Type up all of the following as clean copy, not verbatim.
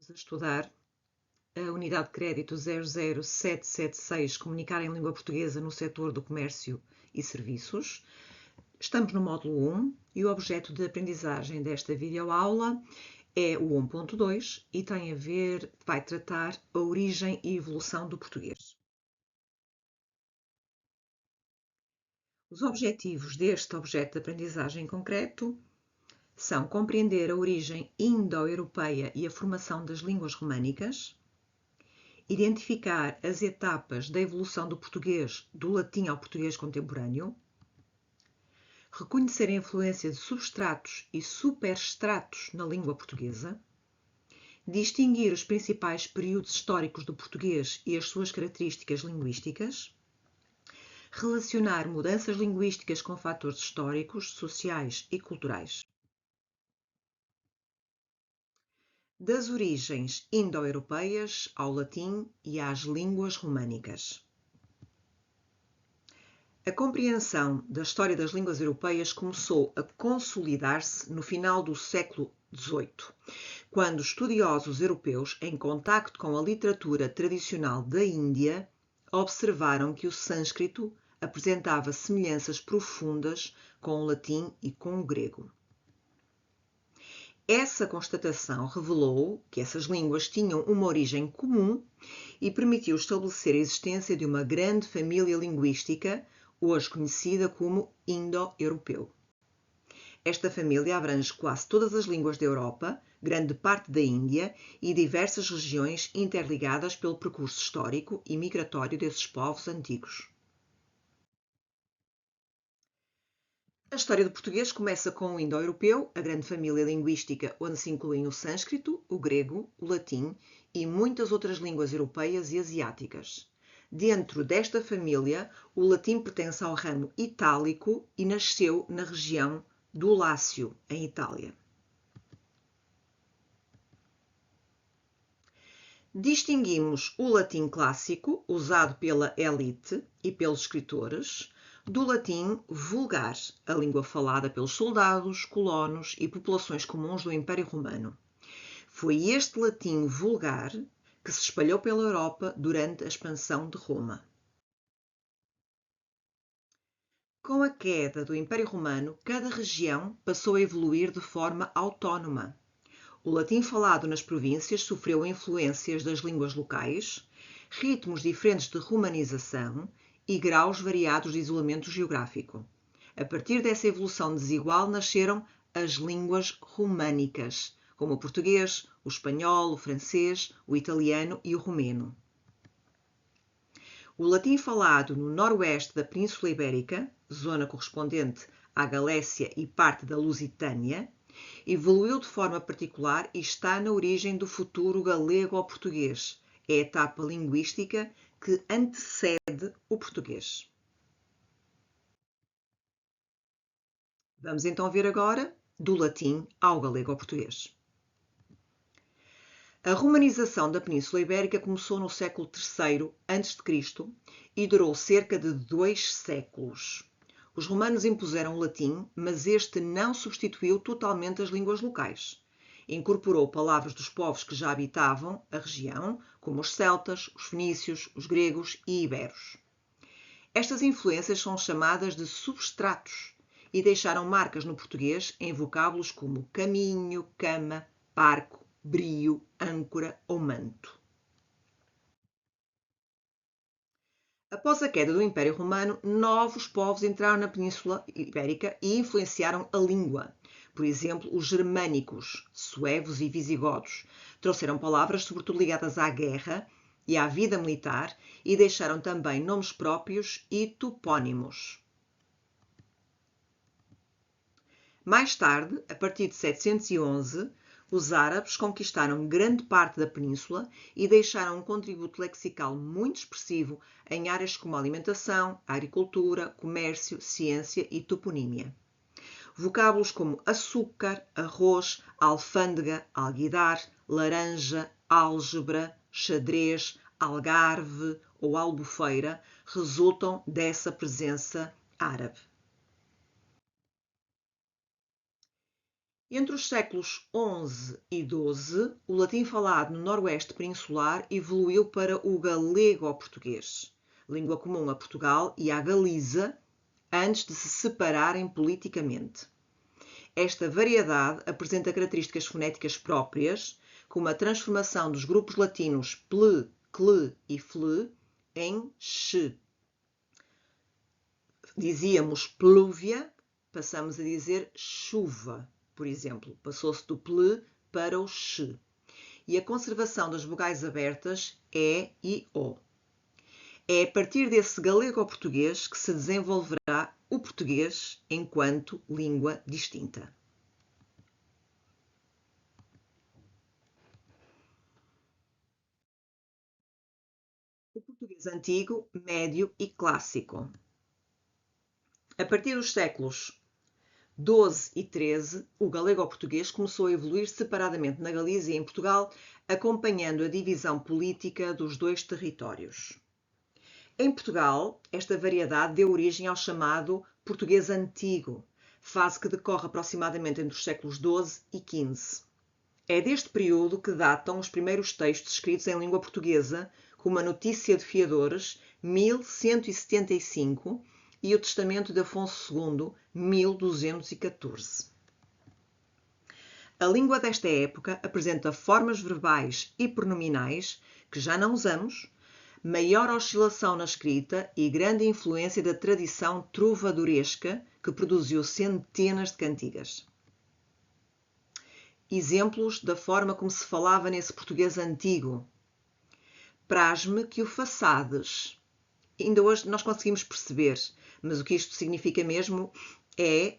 Estamos a estudar a unidade de crédito 00776, Comunicar em língua portuguesa no setor do comércio e serviços. Estamos no módulo 1 e o objeto de aprendizagem desta videoaula é o 1.2 e vai tratar a origem e evolução do português. Os objetivos deste objeto de aprendizagem em concreto são compreender a origem indo-europeia e a formação das línguas românicas, identificar as etapas da evolução do português do latim ao português contemporâneo, reconhecer a influência de substratos e superstratos na língua portuguesa, distinguir os principais períodos históricos do português e as suas características linguísticas, relacionar mudanças linguísticas com fatores históricos, sociais e culturais. Das origens indo-europeias ao latim e às línguas românicas. A compreensão da história das línguas europeias começou a consolidar-se no final do século XVIII, quando estudiosos europeus, em contacto com a literatura tradicional da Índia, observaram que o sânscrito apresentava semelhanças profundas com o latim e com o grego. Essa constatação revelou que essas línguas tinham uma origem comum e permitiu estabelecer a existência de uma grande família linguística, hoje conhecida como indo-europeu. Esta família abrange quase todas as línguas da Europa, grande parte da Índia e diversas regiões interligadas pelo percurso histórico e migratório desses povos antigos. A história do português começa com o indo-europeu, a grande família linguística onde se incluem o sânscrito, o grego, o latim e muitas outras línguas europeias e asiáticas. Dentro desta família, o latim pertence ao ramo itálico e nasceu na região do Lácio, em Itália. Distinguimos o latim clássico, usado pela elite e pelos escritores, do latim vulgar, a língua falada pelos soldados, colonos e populações comuns do Império Romano. Foi este latim vulgar que se espalhou pela Europa durante a expansão de Roma. Com a queda do Império Romano, cada região passou a evoluir de forma autónoma. O latim falado nas províncias sofreu influências das línguas locais, ritmos diferentes de romanização e graus variados de isolamento geográfico. A partir dessa evolução desigual nasceram as línguas românicas, como o português, o espanhol, o francês, o italiano e o romeno. O latim falado no noroeste da Península Ibérica, zona correspondente à Galécia e parte da Lusitânia, evoluiu de forma particular e está na origem do futuro galego ao português. É a etapa linguística que antecede o português. Vamos então ver agora do latim ao galego ao português. A romanização da Península Ibérica começou no século III a.C. e durou cerca de 2 séculos. Os romanos impuseram o latim, mas este não substituiu totalmente as línguas locais. Incorporou palavras dos povos que já habitavam a região, como os celtas, os fenícios, os gregos e iberos. Estas influências são chamadas de substratos e deixaram marcas no português em vocábulos como caminho, cama, parco, brio, âncora ou manto. Após a queda do Império Romano, novos povos entraram na Península Ibérica e influenciaram a língua. Por exemplo, os germânicos, suevos e visigodos, trouxeram palavras sobretudo ligadas à guerra e à vida militar e deixaram também nomes próprios e topónimos. Mais tarde, a partir de 711, os árabes conquistaram grande parte da península e deixaram um contributo lexical muito expressivo em áreas como a alimentação, a agricultura, comércio, ciência e toponímia. Vocábulos como açúcar, arroz, alfândega, alguidar, laranja, álgebra, xadrez, algarve ou albufeira resultam dessa presença árabe. Entre os séculos XI e XII, o latim falado no noroeste peninsular evoluiu para o galego-português, língua comum a Portugal e à Galiza, antes de se separarem politicamente. Esta variedade apresenta características fonéticas próprias, como a transformação dos grupos latinos ple, cle e fle em x. Dizíamos plúvia, passamos a dizer chuva, por exemplo. Passou-se do ple para o x. E a conservação das vogais abertas E e O. É a partir desse galego-português que se desenvolverá o português enquanto língua distinta. O português antigo, médio e clássico. A partir dos séculos XII e XIII, o galego-português começou a evoluir separadamente na Galiza e em Portugal, acompanhando a divisão política dos dois territórios. Em Portugal, esta variedade deu origem ao chamado português antigo, fase que decorre aproximadamente entre os séculos XII e XV. É deste período que datam os primeiros textos escritos em língua portuguesa, como a Notícia de Fiadores, 1175, e o Testamento de Afonso II, 1214. A língua desta época apresenta formas verbais e pronominais que já não usamos, maior oscilação na escrita e grande influência da tradição trovadoresca que produziu centenas de cantigas. Exemplos da forma como se falava nesse português antigo. Praz-me que o façades. Ainda hoje nós conseguimos perceber, mas o que isto significa mesmo é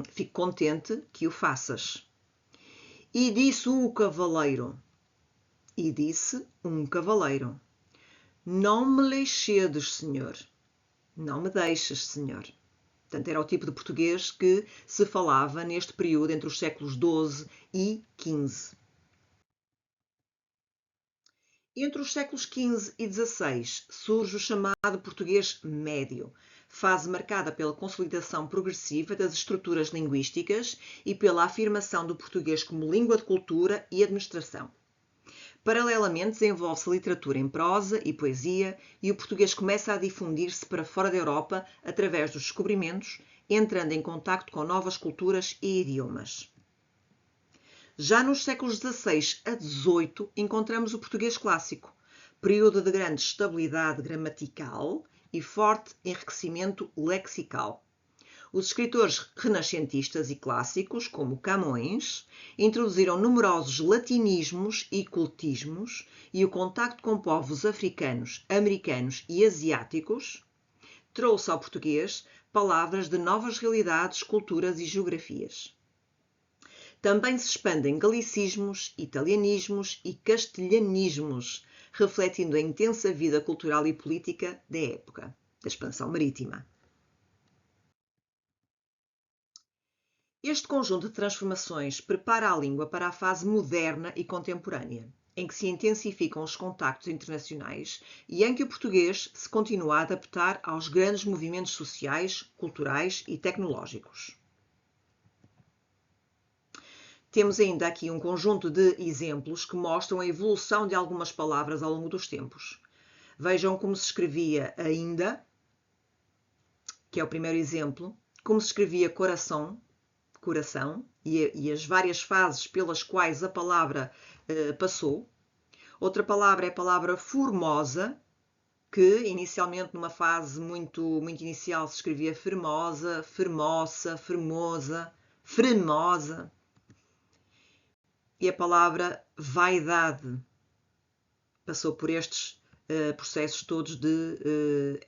fico contente que o faças. E disse o cavaleiro. E disse um cavaleiro. Não me deixedes, senhor. Não me deixes, senhor. Portanto, era o tipo de português que se falava neste período entre os séculos XII e XV. Entre os séculos XV e XVI surge o chamado português médio, fase marcada pela consolidação progressiva das estruturas linguísticas e pela afirmação do português como língua de cultura e administração. Paralelamente, desenvolve-se a literatura em prosa e poesia e o português começa a difundir-se para fora da Europa através dos descobrimentos, entrando em contacto com novas culturas e idiomas. Já nos séculos XVI a XVIII encontramos o português clássico, período de grande estabilidade gramatical e forte enriquecimento lexical. Os escritores renascentistas e clássicos, como Camões, introduziram numerosos latinismos e cultismos e o contacto com povos africanos, americanos e asiáticos trouxe ao português palavras de novas realidades, culturas e geografias. Também se expandem galicismos, italianismos e castelhanismos, refletindo a intensa vida cultural e política da época, da expansão marítima. Este conjunto de transformações prepara a língua para a fase moderna e contemporânea, em que se intensificam os contactos internacionais e em que o português se continua a adaptar aos grandes movimentos sociais, culturais e tecnológicos. Temos ainda aqui um conjunto de exemplos que mostram a evolução de algumas palavras ao longo dos tempos. Vejam como se escrevia ainda, que é o primeiro exemplo, como se escrevia coração e as várias fases pelas quais a palavra passou. Outra palavra é a palavra formosa, que inicialmente numa fase muito inicial se escrevia fermosa, fermosa, fremosa, fremosa. E a palavra vaidade passou por estes processos todos de...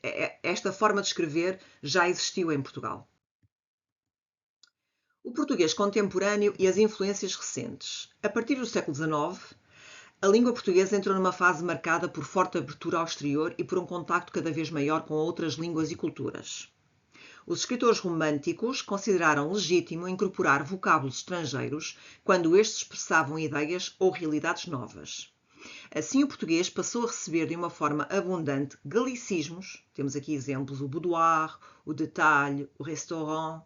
esta forma de escrever já existiu em Portugal. O português contemporâneo e as influências recentes. A partir do século XIX, a língua portuguesa entrou numa fase marcada por forte abertura ao exterior e por um contacto cada vez maior com outras línguas e culturas. Os escritores românticos consideraram legítimo incorporar vocábulos estrangeiros quando estes expressavam ideias ou realidades novas. Assim, o português passou a receber de uma forma abundante galicismos, temos aqui exemplos, o boudoir, o detalhe, o restaurant,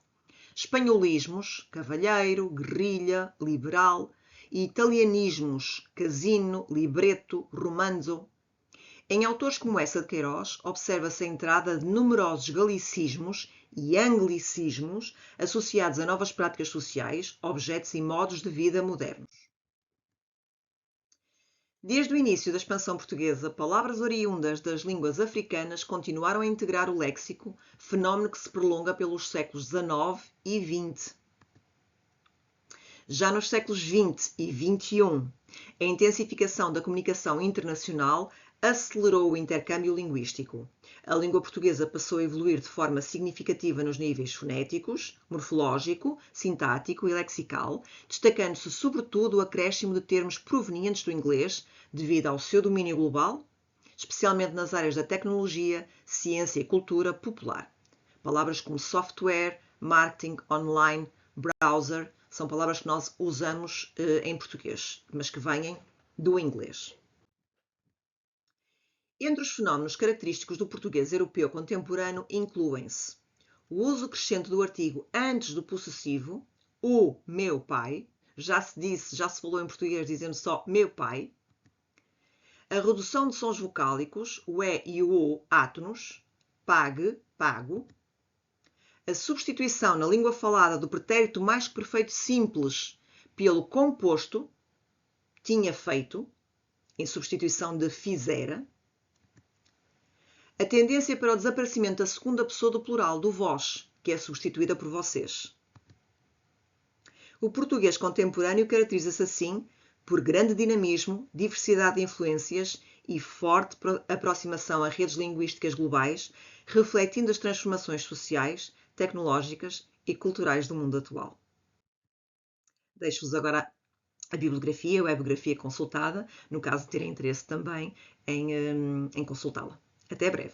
espanholismos, cavalheiro, guerrilha, liberal, e italianismos, casino, libretto, romanzo. Em autores como Eça de Queiroz, observa-se a entrada de numerosos galicismos e anglicismos associados a novas práticas sociais, objetos e modos de vida modernos. Desde o início da expansão portuguesa, palavras oriundas das línguas africanas continuaram a integrar o léxico, fenómeno que se prolonga pelos séculos XIX e XX. Já nos séculos XX e XXI, a intensificação da comunicação internacional acelerou o intercâmbio linguístico. A língua portuguesa passou a evoluir de forma significativa nos níveis fonéticos, morfológico, sintático e lexical, destacando-se sobretudo o acréscimo de termos provenientes do inglês devido ao seu domínio global, especialmente nas áreas da tecnologia, ciência e cultura popular. Palavras como software, marketing, online, browser, são palavras que nós usamos em português, mas que vêm do inglês. Entre os fenómenos característicos do português europeu contemporâneo incluem-se o uso crescente do artigo antes do possessivo, o meu pai, já se falou em português dizendo só meu pai, a redução de sons vocálicos, o e e o o átonos, pague, pago, a substituição na língua falada do pretérito mais que perfeito simples pelo composto, tinha feito, em substituição de fizera, a tendência para o desaparecimento da segunda pessoa do plural, do vós, que é substituída por vocês. O português contemporâneo caracteriza-se assim por grande dinamismo, diversidade de influências e forte aproximação a redes linguísticas globais, refletindo as transformações sociais, tecnológicas e culturais do mundo atual. Deixo-vos agora a bibliografia, a webografia consultada, no caso de terem interesse também em consultá-la. Até breve.